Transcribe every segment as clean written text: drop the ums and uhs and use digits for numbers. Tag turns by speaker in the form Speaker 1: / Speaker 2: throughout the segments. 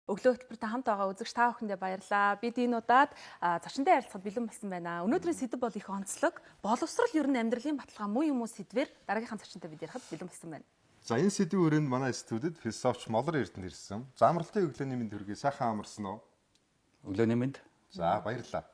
Speaker 1: Өглөө хөтөлбөртэй хамт байгаа үзэгч та бүхэндээ баярлалаа. Бид энэ удаад зочинтой ярилцахад бэлэн болсон байна. Өнөөдрийн сэдэв бол их онцлог. Боловсрол ер нь амьдралын баталгаа муу юм уу сэдвээр дараагийнхаа зочинтой бид ярихад бэлэн болсон байна.
Speaker 2: За энэ сэдвийн өрөөнд манай студид философч Молор Эрдэнэ ирсэн. Замралтын өглөөний мэнд хүргэе. Сайхан амарсан уу?
Speaker 3: Өглөөний мэнд.
Speaker 2: За баярлалаа.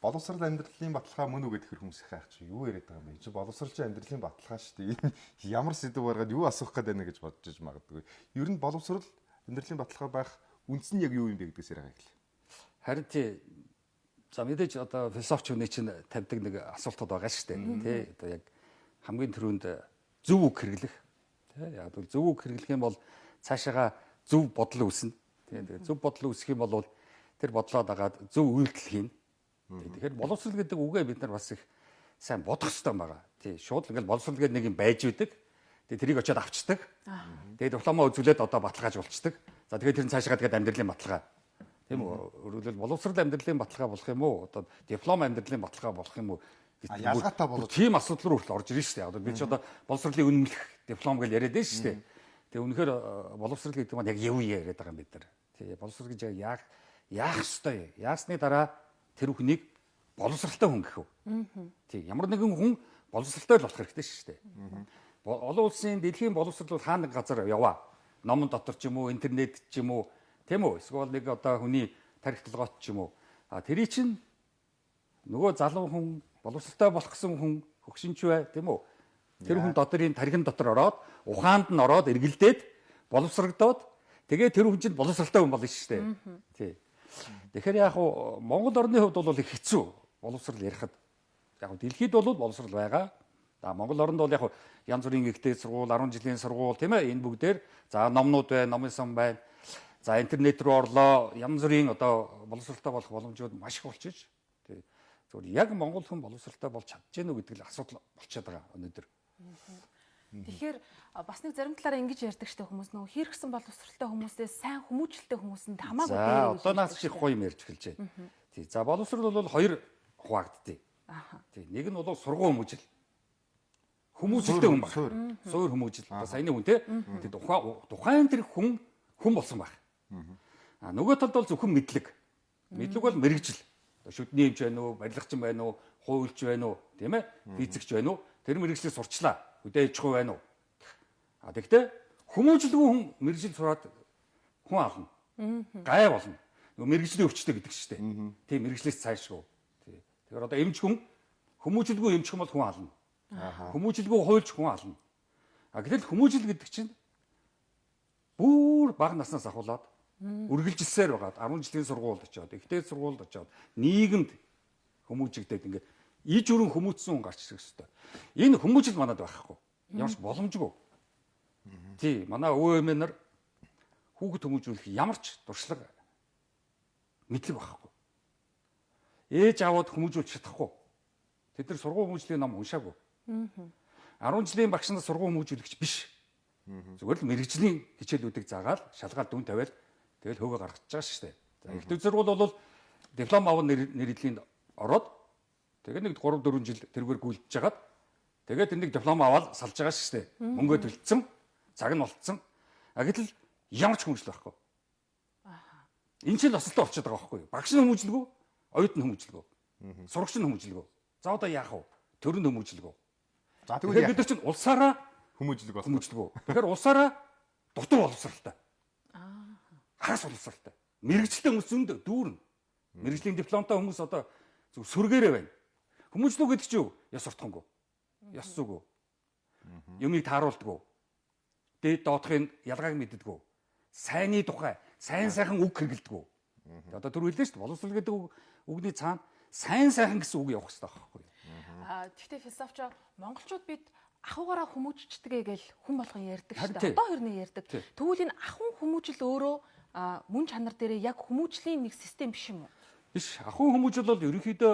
Speaker 2: Боловсрол амьдралын баталгаа мөн үү гэдэг хүмүүс их хайх чи юу яриад байгаа юм бэ? Чи боловсролч амьдралын баталгаа шүү дээ. Ямар сэдв гаргаад юу асуух гээд байна гэж бодож магадгүй. Ер нь боловсрол амьдралын баталгаа байх үндс нь яг юу юм бэ гэдгээс яриага эхлэв.
Speaker 3: Харин тий за мэдээж одоо философч хүний чинь тавьдаг нэг асуултууд байгаа шүү дээ. Тий одоо яг хамгийн түрүүнд зөв үг хэрэглэх. Тий яг зөв үг хэрэглэх юм бол цаашаага зөв бодол үүснэ. Тий тэгээд зөв бодол үүсэх юм бол тэр бодлоо дагаад зөв үйлдэл хийн. Тэгэхээр боловсрол гэдэг үгээ бид нар бас их сайн бодох хэрэгтэй байгаа. Тий шууд ингээл боловсрол гэдэг нэг юм байж үүдэг. Тэгээд тэрийг очиод авчдаг. Тэгээд дипломоо үзүүлээд одоо баталгааж болчдаг. За тэгээд тэр нь цаашгаа тэгээд амьдралын баталгаа. Тийм үү? Өөрөлдөл боловсрол амьдралын баталгаа болох юм уу? Одоо диплом амьдралын баталгаа болох юм уу?
Speaker 2: Ялгаатай болов.
Speaker 3: Тийм асуудал руу хүртэл орж ирж шүү дээ. Одоо бид ч одоо боловсролын үнэмлэх диплом гэж яриад байна шүү дээ. Тэгээ үнэхээр боловсрол гэдэг нь яг юу яриад байгаа юм бид нар. Тий боловсрол гэж яах ёстой. Яасны дараа тэр хүнийг боловсралтай хүн гэх үү? Тий ямар нэгэн хүн боловсралтай л болох хэрэгтэй шүү дээ. Олон улсын дэлхийн боловсрол бол хаа нэг газар яваа. Номон дотор ч юм уу, интернет ч юм уу, тийм үү? Эсвэл нэг одоо хүний тархи толгойт ч юм уу. Тэрий чинь нөгөө залуу хүн, боловсралтай болох гэсэн хүн хөгшинч бай, тийм үү? Тэр хүн доторын тархин дотор ороод, ухаанд нь ороод эргэлдээд боловсрагдоод тэгээ тэр хүн чинь боловсралтай хүн болно шүү дээ. Тий. Тэгэхээр яг уу Монгол орны хувьд бол их хэцүү боловсрал ярихад. Яг дэлхийд бол боловсрал байгаа. Монгол оронд бол яг янз бүрийн ихтэй сургууль, 10 жилийн сургууль тийм ээ энэ бүгдээр за номнууд байна, номын сан байна. За интернет рүү орлоо, янз бүрийн одоо боловсралтай болох боломжууд маш их болчихж. Тий. Зөвхөн яг монгол хүн боловсралтай болж чадж гэнэ үү гэдэг л асуудал болчиход байгаа өнөөдөр.
Speaker 1: Тэгэхээр бас нэг зарим талаараа ингэж ярьдаг штэ хүмүүс нөгөө хэрэгсэн боловсралтай хүмүүсээс сайн хүмүүжлэлтэй хүмүүсэнд хамаагүй дээр гэж.
Speaker 3: За одоо наас их гоё юм ярьж эхэлж байна. Тий. За боловсрал бол хоёр хуваагдтыг. Тий. Нэг нь бол сургууль хүмүүжил. Хүмүүжлтэй хүн баг. Суур хүмүүжил. Одоо саяны хүн те. Тухайн тэр хүн болсон баг. Нөгөө талд бол зөвхөн мэдлэг. Мэдлэг бол мэрэгжил. Шүдний хэмж байна уу, барилгач байна уу, хуульч байна уу, тийм ээ? Физикч байна уу? Тэр мэрэгжлийг сурчлаа. Үдээж хуу байна уу? Тэгэхдээ хүмүүжлгүй хүн мэрэгжил сураад хүн ална. Гай болно. Нөгөө мэрэгжлийн өвчтөй гэдэг шүү дээ. Тийм мэрэгжлээс цаашгүй. Тэгэхээр одоо эмч хүн хүмүүжлгүй эмч хүн бол хүн ална. Хүмүүжлгүй хуульч хүн ална. Гэтэл хүмүүжил гэдэг чинь бүр бага наснаас ахуулаад үргэлжилсээр байгаад 10 жилийн сургуульд очиод, ихтэй сургуульд очиод нийгэмд хүмүүжигдээд ингээд иж өрөн хүмүүжсэн хүн гарч ирэх хэрэгтэй. Энэ хүмүүжил манад байхгүй. Ямарч боломжгүй. Тий, манай өвөө эмээ нар хүүхэд хүмүүжүүлэх ямарч дуршлаг мэдлэг байхгүй. Ээж аваад хүмүүжүүлж чадахгүй. Тэд нар сургууль хүмүүжлийн ном уншаагүй. 10 жилийн багш нар сургууль хүмүүжүүлэгч биш. Зүгээр л мэрэгжлийн хичээлүүдийг заагаад шалгаал дүн тавиал тэгэл хөөгөө гаргаж байгаа шүү дээ. За ихтэй сургууль бол диплом авах нэрийдлийн ороод тэгээ нэг 3 4 жил тэргээр гүйлдэж жагаад тэгээд энийг диплом аваад салж байгаа шүү дээ. Мөнгөө төлцсөн, цаг нь болцсон. Гэтэл ямар ч хүмүүжил байхгүй. Энэ ч л осолтой болчиход байгаа байхгүй юу? Багш нь хүмүүжлэгүй, оюут нь хүмүүжлэгүй. Сурагч нь хүмүүжлэгүй. За одоо яах вэ? Төр нь хүмүүжлэгүй. За тэгвэл бид нар чинь улсаараа
Speaker 2: Хүмүүжлэг болох.
Speaker 3: Хүмүүжлэгүй. Тэгэхээр улсаараа дутуу боловсралтай. Хагас боловсралтай. Мэргэжилтэй хүмүүс зөнд дүүрнэ. Мэргэжлийн дипломтой хүмүүс одоо зөв сүргээрээ байна. Хүмүүжлүү гэдэг чинь юу? Яс суртахангүй. Яс зүгөө. Юмыг тааруулдаггүй. Дээд доотхын ялгааг мэддэггүй. Сайнны тухай, сайн сайхан үг хэрэглэдэггүй. Одоо түр хэллээ шүү дээ. Боловсрал гэдэг үгний цаана сайн сайхан гэсэн үг явах хэрэгтэй байхгүй юу?
Speaker 1: Гэхдээ философч монголчууд бид ахугаараа хүмүүжчдэг гэж хүн болгон ярьдаг шүү дээ. Одоо хэрнээ ярьдаг. Тэгвэл энэ ахун хүмүүжил өөрөө мөн чанар дээрээ яг хүмүүжлийн нэг систем биш юм уу?
Speaker 3: Биш. Ахун хүмүүжил бол ерөнхийдөө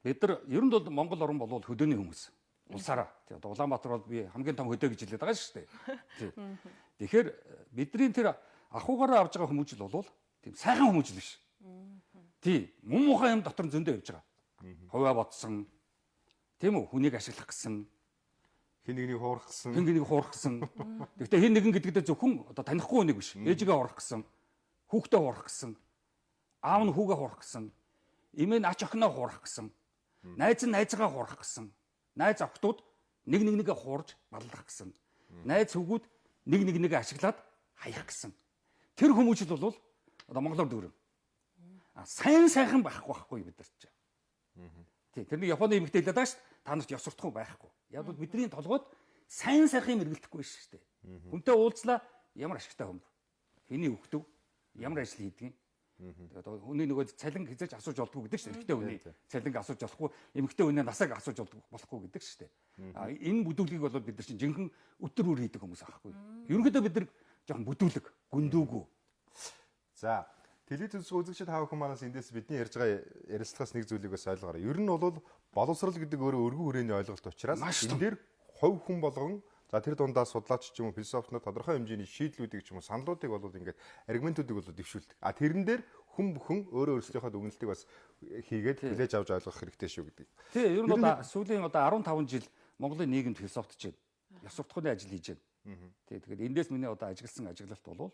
Speaker 3: бид нар ер нь бол Монгол орн бол хөдөөний хүмүүс. Улсаараа. Одоо Улаанбаатар бол би хамгийн том хөдөө гэж хэлээд байгаа шүү дээ. Тэгэхээр бидний тэр ахугаараа авж байгаа хүмүүжил бол тийм сайхан хүмүүжил биш. Тий. Мөн муухай юм дотор зөндөө явж байгаа. Хуваа бодсон. Тийм үү? Хүнийг ашиглах гэсэн.
Speaker 2: Хин нэгнийг хуурах гэсэн.
Speaker 3: Хин нэгнийг хуурах гэсэн. Гэхдээ хин нэгэн гэдэгтээ зөвхөн одоо танихгүй хүнийг биш. Ээжигээ хуурах гэсэн. хүүхдээ хуурах гэсэн, аав нь хүүгээ хуурах гэсэн, эмээ нь ач охиноо хуурах гэсэн, найз нь найзгаа хуурах гэсэн, найз охтууд нэг нэгээ хуурж баллах гэсэн, найз хүүгүүд нэг нэгээ ашиглаад хаях гэсэн. Тэр хүмүүжил бол одоо монголоор дүүрэн. Сайн сайхан байхгүй бид нар ч. Тий, тэрний Японы эмэгтэй хэлээд байгаа шүү дээ. Та нарт ёс суртахуун байхгүй. Яг бол бидний толгойд сайн сайхан юм эргэлдэхгүй шүү дээ. Хүнтэй уулзлаа ямар ашигтай хүн. Хэний хөвгдөв, ямар ажил хийдэг юм. Тэгээд хүний нөгөө цалин хязгаарч асууж болдгоо гэдэг шүү дээ. Эмэгтэй хүний цалин асууж болохгүй, эмэгтэй хүний насаг асууж болохгүй гэдэг шүү дээ. Энэ бүдүүлгийг бол бид нар чинь жинхэнэ өтөр үр хийдэг хүмүүс аахгүй. Ерөнхийдөө бид нар жоохон бүдүүлэг, гүндүүгүү.
Speaker 2: За телевиз үзэгчид хаа бүхэн манаас эндээс бидний ярьж байгаа ярилцлагаас нэг зүйлийг бас ойлгоорой. Ер нь бол боловсрал гэдэг өөрөө өргөн хүрээний ойлголт учраас энэ дээр хувь хүн болгон за тэр дундаа судлаач ч юм уу философтнууд тодорхой хэмжээний шийдлүүдийг ч юм уу саналуудыг бол ингээд аргументуудыг бол дэвшүүлдэг. Тэрэн дээр хүн бүхэн өөрөө өөрсдийнхөө дүгнэлтийг бас хийгээд хүлээж авч ойлгох хэрэгтэй шүү гэдэг.
Speaker 3: Тий, ер нь сүүлийн 15 жил Монголын нийгэмд философтж байна. Ёс суртахууны ажил хийж байна. Тий, тэгэхээр эндээс миний ажигласан ажиглалт бол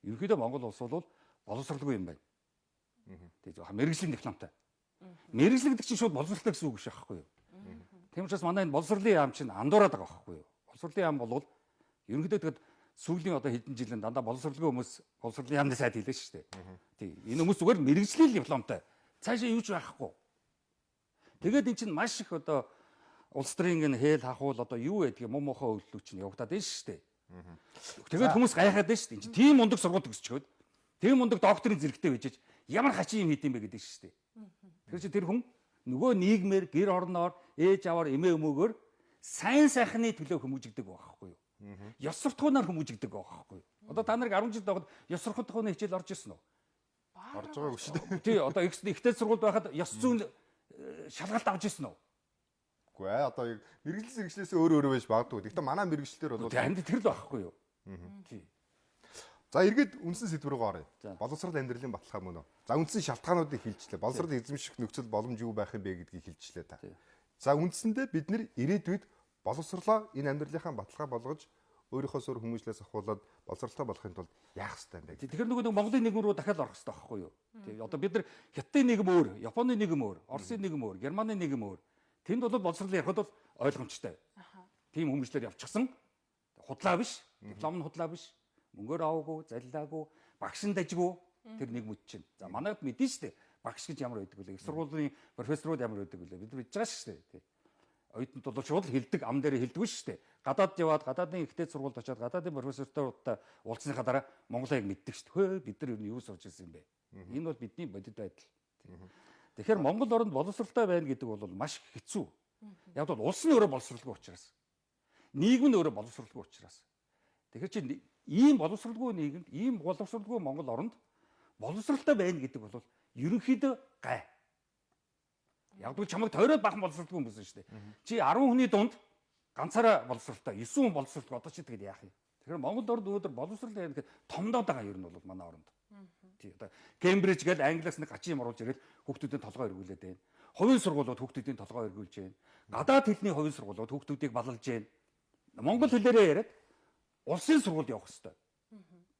Speaker 3: ерөнхийдөө Монгол улс бол боловсралгүй юм байна. Тий, мэргэжлийн дипломтой. Мэргэжил гэдэг чинь шууд боловсралтай гэсэн үг биш аахгүй юу? Тийм учраас манай энэ боловсролын яам чинь андуураад байгаа байхгүй юу? Боловсролын яам бол ерөнхийдөө тэгэд сүүлийн хэдэн жилийн дандаа боловсралгүй хүмүүс боловсролын яамны сайд хэлээ шүү дээ. Тий, энэ хүмүүс зүгээр мэргэжлийн дипломтой. Цаашаа юу ч байхгүй. Тэгээд эн чинь маш их улс төрийн энэ хээл хахуул юу гэдэг юм муухай үйлдэл чинь явагдаад байна шүү дээ. Тэгээд хүмүүс гайхаад байна шүү дээ. Эн чинь тийм мундаг сургууль төгсчөөд тийм мундаг докторийн зэрэгтэй байжж ямар хачин юм хийдэм бэ гэдэг шүү дээ. Тэгэхээр чи тэр хүн нөгөө нийгмээр гэр орноор ээж аваар эмээ өмөөгөр сайн сайхны төлөө хүмүүжигдэг байхгүй юу? Ёс суртахуунаар хүмүүжигдэг байхгүй юу? Одоо та нарыг 10 жил байгаад ёс суртахууны хичээл орж ирсэн үү?
Speaker 2: Орж байгаагүй шүү дээ.
Speaker 3: Тий, одоо ихтэй сургууль байхад ёс зүйн шалгалт авч ирсэн үү?
Speaker 2: Үгүй ээ, одоо мэргэжил зэрэглэлээс өөр байж магадгүй. Гэхдээ манай мэргэжлэр бол
Speaker 3: тэр л байхгүй юу? Тий.
Speaker 2: За эргээд үндсэн сэдв рүү оръё. Боловсрал амьдралын баталгаа мөн үү? За үндсэн шалтгаануудыг хэлжлээ. Боловсрал эзэмших нөхцөл боломж юу байх юм бэ гэдгийг хэлжлээ та. За үндсэндээ бид нэр ирээдүйд боловсрлоо энэ амьдралынхаа баталгаа болгож өөрийнхөө суурь хүмүүжлээс ахуулаад боловсралтай болохын тулд яах ёстой юм бэ?
Speaker 3: Тэгэхээр нөгөө Монголын нийгэм рүү дахиад орох ёстой байхгүй юу? Тий. Одоо бид нар Хятадын нийгэм өөр, Японы нийгэм өөр, Оросын нийгэм өөр, Германы нийгэм өөр. Тэнд бол боловсрал ярихад бол ойлгомжтой. Тийм хүмүүжлэр явчихсан. Худлаа биш, диплом нь худлаа биш. Мөнгөөр аваагүй, заллаагүй, багш нь дажгүй тэр нийгмүүд чинь. За манайд мэдэн штэ. Багш гэж ямар байдаг вэ? Их сургуулийн профессорууд ямар байдаг вэ? Бид нар мэдж байгаа штэ. Тий. Оюутнууд бол шууд хэлдэг, ам дээр хэлдэг штэ. Гадаад яваад гадаадын ихтэй сургуульд очиад гадаадын профессортой уулзсныхаа дараа Монголыг мэддэг штэ. Хөө бид нар юу сурч ирсэн юм бэ? Энэ бол бидний бодит байдал. Тэгэхээр Монгол оронд боловсралтай байна гэдэг бол маш хэцүү. Яг бол улс нь өөрөө боловсралгүй учраас. Нийгэм нь өөрөө боловсралгүй учраас. Тэгэхээр чи ийм боловсралгүй нийгэмд, ийм боловсралгүй Монгол оронд боловсралтай байна гэдэг бол ерөнхийдөө гай. Яг л чамайг тойроод бахан боловсралгүй юм биш шүү дээ. Чи 10 хүний дунд ганцаараа боловсралтай, 9 хүн боловсралгүй одоо чи тэгээд яах юм? Тэгэхээр Монгол орнд өнөөдөр боловсрал байна гэхэд томдоод байгаа ер нь бол манай оронд. Тий одоо Кембриж гээд Англиас нэг гачин юм оруулж ирээд хүүхдүүдийн толгой эргүүлээд байна. Хувийн сургуулиуд хүүхдүүдийн толгой эргүүлж байна. Гадаад хэлний хувийн сургуулиуд хүүхдүүдийг балалж байна. Монгол хэлээрээ яриад улсын сургуульд явах хэрэгтэй.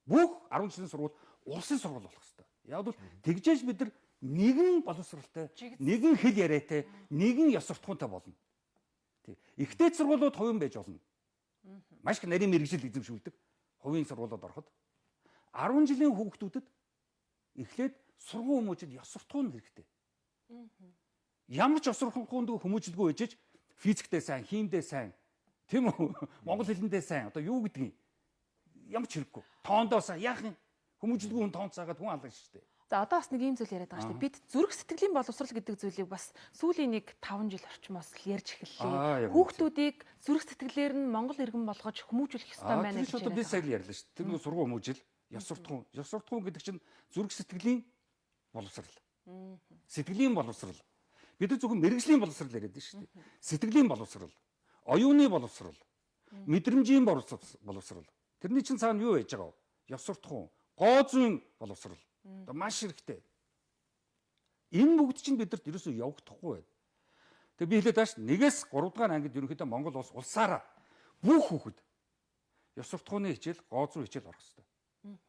Speaker 3: Бүх 10 жилийн сургууль улсын сургууль болох хэрэгтэй. Яг бол тэгжээж бид нар нэгэн боловсралтай, нэгэн хэл яриатай, нэгэн ёс суртахуунтай болно. Тий. Ихтэй сургуулиуд хувийн байж болно. Маш их нарийн мэргэжил эзэмшүүлдэг. Хувийн сургуулиуд ороход 10 жилийн хүүхдүүдэд эхлээд сургууль хүмүүжил ёс суртахуун хэрэгтэй. Ямар ч ёс суртахуунд хүмүүжилгүй ээжж физиктэй сайн, химдээ сайн, тийм үү? Монгол хэлэндээ сайн. Одоо юу гэдгийг ямар ч хэрэггүй. Тоондоо сайн яах юм? Хүмүүжилгүй хүн тоон цаагаад хүн алга шүү дээ.
Speaker 1: За одоо бас нэг ийм зүйл яриад байгаа шүү дээ. Бид зүрх сэтгэлийн боловсрал гэдэг зүйлийг бас сүүлийн нэг 5 жил орчмоос л ярьж эхэллээ. Хүүхдүүдийг зүрх сэтгэлээр нь Монгол иргэн болгож хүмүүжүүлэх ёстой байна гэж
Speaker 3: ярьж байна. Би сая ярьлаа шүү дээ. Тэр нэг сургууль хүмүүжил, ёс суртахуун. Ёс суртахуун гэдэг чинь зүрх сэтгэлийн боловсрал. Сэтгэлийн боловсрал. Бид нар зөвхөн мэргэжлийн боловсрал яриад байна шүү дээ. Сэтгэлийн боловсрал, оюуны боловсрал, мэдрэмжийн боловсрал. Тэрний чинь цаана юу яаж байгаа вэ? Ёс суртахуун, гоо зүйн боловсрал. Одоо маш хэрэгтэй. Энэ бүгд чинь бидэрт ерөөсөө явагдахгүй байна. Тэгээ би хэлээд тааш 1-ээс 3 дугаар ангид ерөнхийдөө Монгол улсаараа бүх хүүхэд ёс суртахууны хичээл, гоо зүйн хичээл орох хэрэгтэй.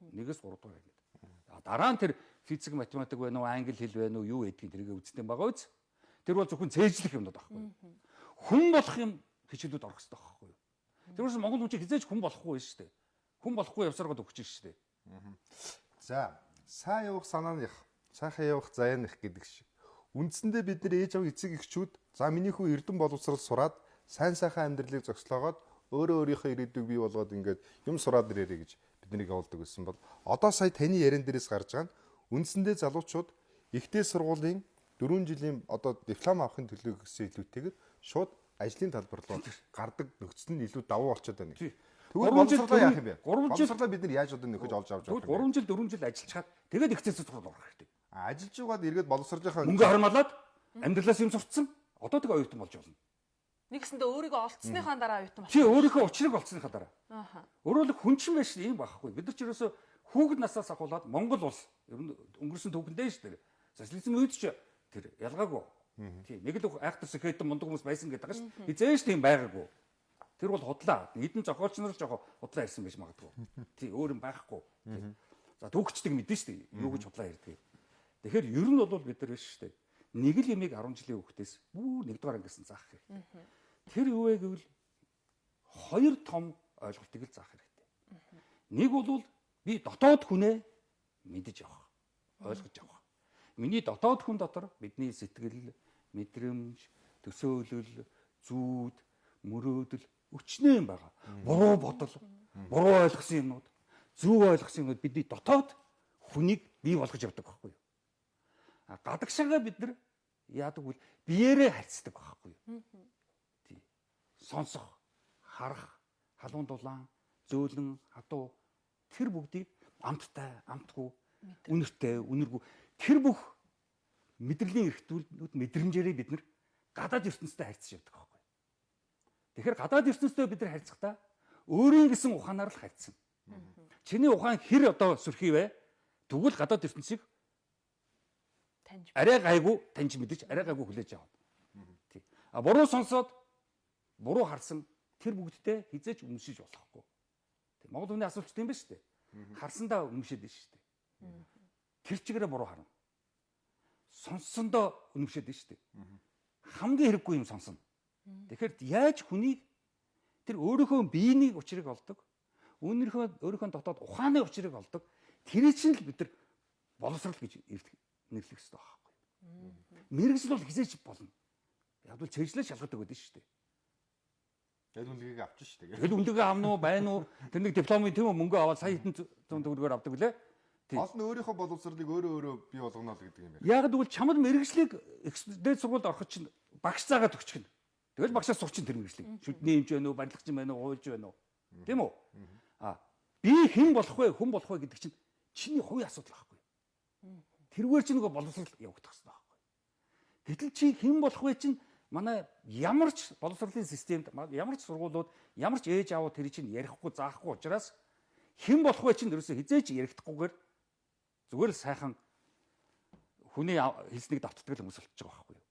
Speaker 3: 1-ээс 3 дугаар ангид. Дараа нь тэр физик, математик байна уу, англи хэл байна уу, юу гэдгийг тэргээ үздэг байгаа үз. Тэр бол зөвхөн цээжлэх юмнууд байхгүй. Хүн болох юм хичээлүүд орох хэрэгтэй байхгүй. Тэрээс Монгол хүн хизээж хүн болохгүй шүү дээ. Хүн болохгүй явсараад өгч шүү дээ.
Speaker 2: За, сайн явах санааных, сайхан явах заяаных гэдэг шиг. Үндсэндээ бид нар ээж аваа эцэг эхчүүд за миний хүү эрдэм боловсрал сураад сайн сайхан амьдралыг зохицлоогоод өөрөө өөрийнхөө ирээдүйг бий болгоод ингээд юм сураад ирээрэй гэж биднийг явуулдаг гэсэн бол одоо сая таны яриан дээрээс гарч байгаа нь үндсэндээ залуучууд ихтэй сургуулийн 4 жилийн одоо диплом авахын төлөө гэсэн илүүтэйгээр шууд ажлын талбар руу гардаг нөхцөл нь илүү давуу болчиход байна. Тэгвэл боловсруулаа яах юм бэ? Боловсруулаа бид нар яаж одоо нөхөж олж авч байгаа юм бэ?
Speaker 3: 3 жил 4 жил ажиллачаад тэгээд ихцээс сургууль орох хэрэгтэй.
Speaker 2: Ажиллаж байгаад эргээд боловсруулахаа
Speaker 3: Мөнгө харамлаад амьдралаас юм сурцсан. Одоо тэгээ оюутан болж болно.
Speaker 1: Нэгсэндээ өөрийгөө олцсныхаа дараа оюутан
Speaker 3: болчихсон. Тий, өөрийнхөө учрыг олцсныхаа дараа.
Speaker 1: Ааха.
Speaker 3: Өөрөөр хүн чинь байж ийм байхгүй. Бид нар ч ерөөсө хүүхэд насаас ахуулаад Монгол улс ер нь өнгөрсөн түүхэндээ шүү дээ. Социализм үед ч тэр ялгаагүй. Тий, нэг л айхтар сэхэдэн мундаг хүмүүс байсан гэдэг байгаа шүү. Хизээш тийм байгаагүй. Тэр бол худлаа. Эдэн зохиолч нар жоо худлаа ирсэн байж магадгүй. Тий, өөр юм байхгүй. За түүхчдэг мэдэн шүү дээ. Юу гэж худлаа ярьдаг. Тэгэхээр ер нь бол бид нар биш шүү дээ. Нэг л ямиг 10 жилийн хүүхдээс нэгдүгээр ангисан заах хэрэгтэй. Тэр юу вэ гэвэл хоёр том ойлголтыг л заах хэрэгтэй. Нэг бол би дотоод хүнээ мэдэж явах, ойлгож явах. Миний дотоод хүн дотор бидний сэтгэл, мэдрэмж, төсөөлөл, зүүд, мөрөөдөл өчнөө юм байгаа. Буруу бодол, буруу ойлгосон юмнууд, зөв ойлгосон юмнууд бидний дотоод хүнийг бий болгож явдаг байхгүй юу? Гадагшаага бид нар яадаг вэ? Биеэрээ харьцдаг байхгүй юу? Тий. Сонсох, харах, халуун дулаан, зөөлөн, хадуу тэр бүгдийг амттай, амтгүй, үнэртэй, үнэргүй тэр бүх мэдрэлийн эрхтүүлнүүд мэдрэмжээрээ бид нар гадаад ертөнцтэй харьцаж явдаг байхгүй юу? Тэгэхээр гадаад ертөнцтэй бид нар харьцахдаа өөрийн гэсэн ухаанаар л харьцсан. Чиний ухаан хэр одоо сөрхий вэ? Тэгвэл гадаад ертөнцийг арай гайгүй таньж мэдэж арай гайгүй хүлээж аваад. Тий. Буруу сонсоод буруу харсан тэр бүгдтэй хизээч өмшиж болохгүй. Тий. Монгол хүний асуулт тийм ба шүү дээ. Харсандаа өмшөөд байна шүү дээ. Тэр чигээрээ буруу харна. Сонссондоо өмшөөд байна шүү дээ. Хамгийн хэрэггүй юм сонсно. Тэгэхээр яаж хүнийг тэр өөрийнхөө биений учрыг олдог, өөрийнхөө дотоод ухааны учрыг олдог, тэр чинь л бид нар боловсрал гэж нэрлэх хэрэгтэй байхгүй. Мэргэжил бол хизээч болно. Яг л цэжлээ шалгадаг байдаг шүү дээ.
Speaker 2: Тэгэл үнэлгээг авчих шүү дээ.
Speaker 3: Тэгэл үнэлгээ авна уу, байна уу? Тэр нэг дипломын тийм мөнгө аваад сая хэдэн зуун төгрөгөөр авдаг үлээ.
Speaker 2: Олон өөрийнхөө боловсролыг өөрөө бий болгоно л гэдэг юм байна.
Speaker 3: Яг тэгвэл чамд мэргэжлийг дээд сургуульд ороход чинь багш заагаад өгчих нь. Тэгэл багшаас сурчин тэр мэргэжлийг. Шүдний хэмж байна уу, барилгач байна уу, хуульч байна уу? Тийм үү? Би хэн болох вэ, хүн болох вэ гэдэг чинь чиний хувийн асуудал байхгүй. Тэргээр чинь нөгөө боловсрал явагдах хэрэгтэй байхгүй. Гэтэл чи хэн болох вэ чинь манай ямар ч боловсролын системд ямар ч сургуулиуд ямар ч ээж аав тэр чинь ярихгүй заахгүй учраас хэн болох вэ чинь ерөөсөө хизээч ярихдахгүйгээр зүгээр л сайхан хүний хэлснийг давтдаг хүмүүс болчихж байгаа байхгүй юу.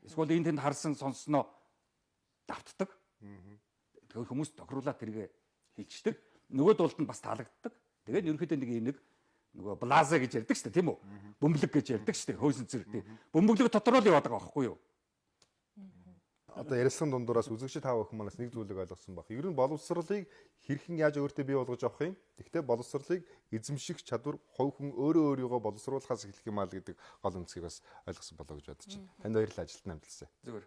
Speaker 3: Эсвэл энэ тэнд харсан сонссноо давтдаг. Тэгэхээр хүмүүс тохируулаад тэргээ хийчдэг. Нөгөө дуулд нь бас таалагддаг. Тэгээд ерөнхийдөө нэг юм нөгөө блаза гэж ярьдаг шүү дээ, тийм үү? Бөмбөлөг гэж ярьдаг шүү дээ, хөөсөн зэрэг. Бөмбөлөг дотороо л яваад байгаа байхгүй юу?
Speaker 2: Одоо ярилцсан дундуураас үзэгчид тав охин манаас нэг зүйлийг ойлгосон баг. Ер нь боловсролыг хэрхэн яаж өөртөө бий болгож авах юм? Гэхдээ боловсролыг эзэмших чадвар хувь хүн өөрөө өөрийгөө боловсруулахаас эхлэх юм аа л гэдэг гол үнцгийг бас ойлгосон болоо гэж бодож байна. Танд баярлалаа, ажилтнаа амжилтсаа.
Speaker 3: Зүгээр.